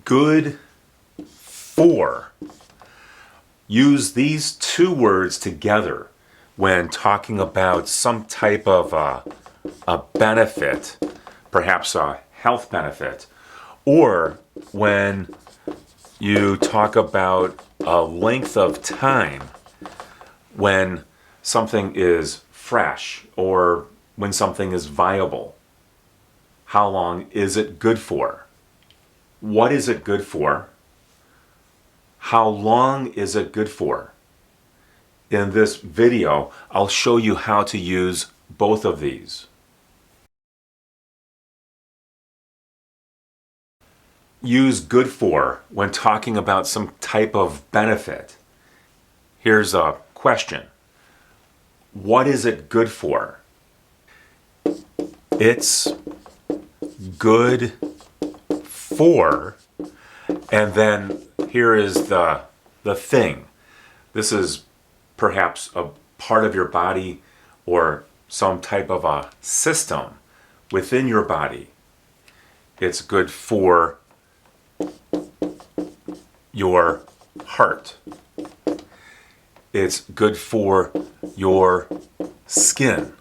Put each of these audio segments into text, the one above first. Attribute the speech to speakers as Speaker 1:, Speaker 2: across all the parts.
Speaker 1: Good for. Use these two words together when talking about some type of a benefit, perhaps a health benefit, or when you talk about a length of time when something is fresh or when something is viable. How long is it good for? What is it good for? How long is it good for? In this video, I'll show you how to use both of these. Use good for when talking about some type of benefit. Here's a question. What is it good for? It's good for, and then here is the thing. This is perhaps a part of your body or some type of a system within your body. It's good for your heart. It's good for your skin.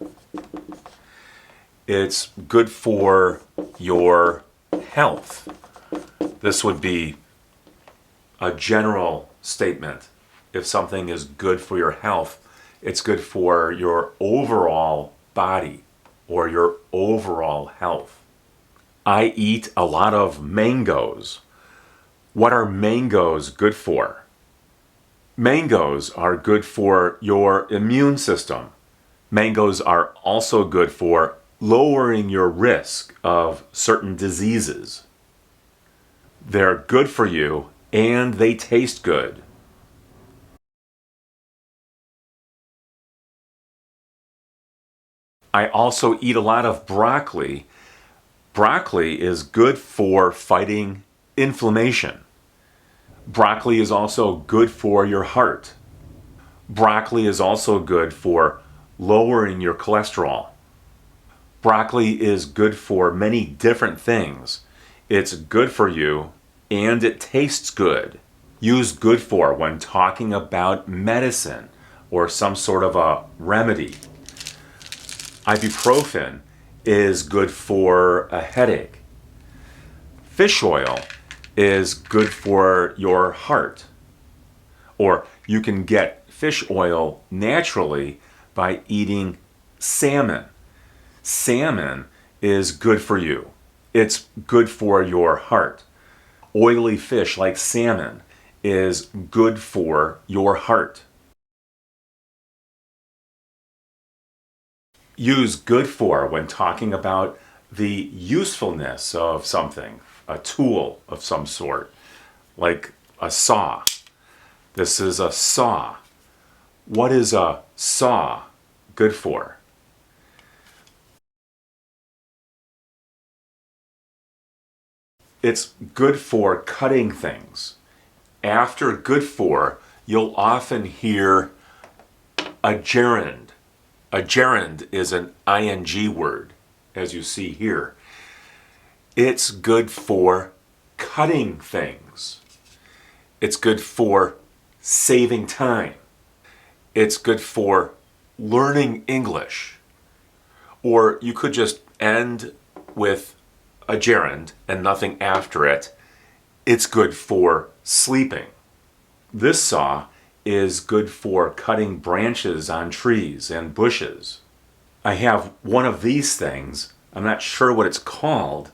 Speaker 1: It's good for your health. This would be a general statement. If something is good for your health, it's good for your overall body or your overall health. I eat a lot of mangoes. What are mangoes good for? Mangoes are good for your immune system. Mangoes are also good for lowering your risk of certain diseases. They're good for you and they taste good. I also eat a lot of broccoli. Broccoli is good for fighting inflammation. Broccoli is also good for your heart. Broccoli is also good for lowering your cholesterol. Broccoli is good for many different things. It's good for you and it tastes good. Use good for when talking about medicine or some sort of a remedy. Ibuprofen is good for a headache. Fish oil is good for your heart. Or you can get fish oil naturally by eating salmon. Salmon is good for you. It's good for your heart. Oily fish like salmon is good for your heart. Use good for when talking about the usefulness of something, a tool of some sort, like a saw. This is a saw. What is a saw good for? It's good for cutting things. After good for, you'll often hear a gerund. A gerund is an ing word, as you see here. It's good for cutting things. It's good for saving time. It's good for learning English. Or you could just end with a gerund and nothing after it. It's good for sleeping. This saw is good for cutting branches on trees and bushes. I have one of these things. I'm not sure what it's called.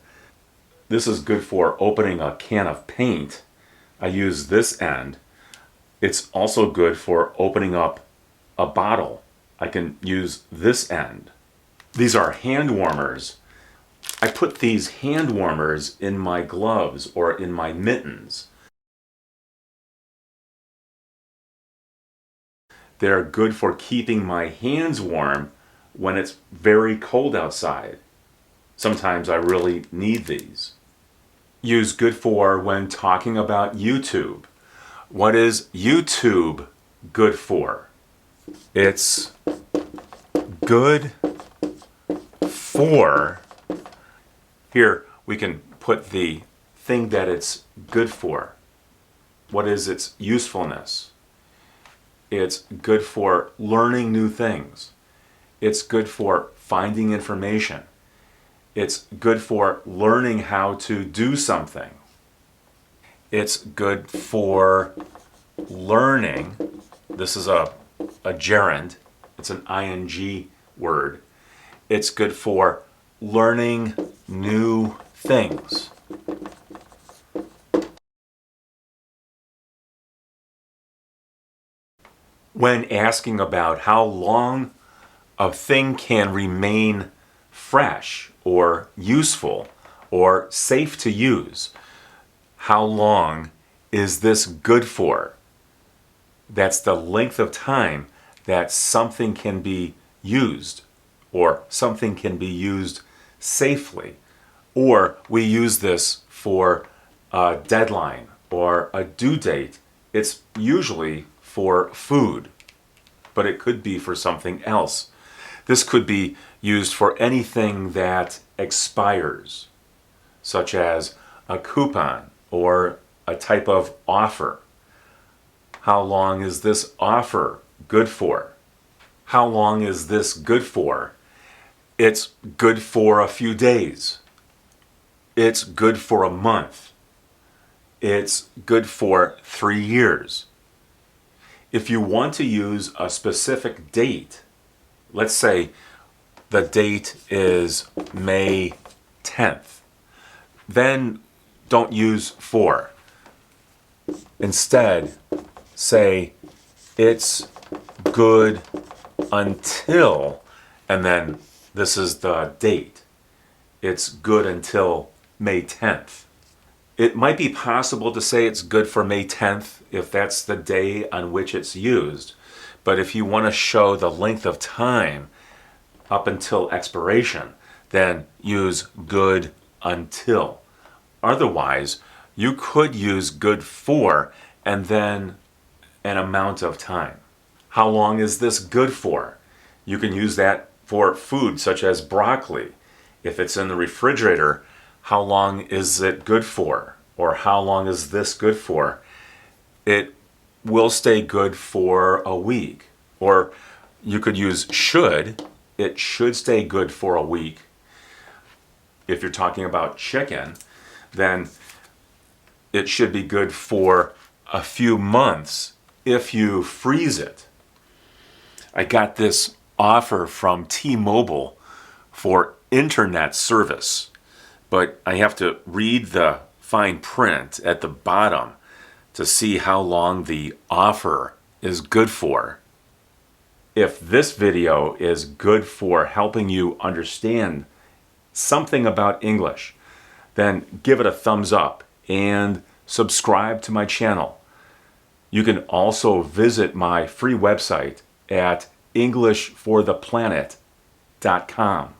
Speaker 1: This is good for opening a can of paint. I use this end. It's also good for opening up a bottle. I can use this end. These are hand warmers. I put these hand warmers in my gloves or in my mittens. They're good for keeping my hands warm when it's very cold outside. Sometimes I really need these. Use good for when talking about YouTube. What is YouTube good for? It's good for, here we can put the thing that it's good for? What is its usefulness? It's good for learning new things. It's good for finding information. It's good for learning how to do something. It's good for learning. This is a gerund. It's an ing word. It's good for learning new things. When asking about how long a thing can remain fresh or useful or safe to use, how long is this good for? That's the length of time that something can be used, or something can be used safely. Or we use this for a deadline or a due date. It's usually for food, but it could be for something else. This could be used for anything that expires, such as a coupon or a type of offer. How long is this offer good for? How long is this good for? It's good for a few days. It's good for a month. It's good for 3 years. If you want to use a specific date, let's say the date is May 10th, then don't use for. Instead, say it's good until, and then this is the date. It's good until May 10th. It might be possible to say it's good for May 10th if that's the day on which it's used. But if you want to show the length of time up until expiration, then use good until. Otherwise, you could use good for and then an amount of time. How long is this good for? You can use that for food such as broccoli. If it's in the refrigerator, how long is it good for? Or how long is this good for? It will stay good for a week. Or you could use should. It should stay good for a week. If you're talking about chicken, then it should be good for a few months if you freeze it. I got this offer from T-Mobile for internet service, but I have to read the fine print at the bottom to see how long the offer is good for. If this video is good for helping you understand something about English, then give it a thumbs up and subscribe to my channel. You can also visit my free website at englishfortheplanet.com.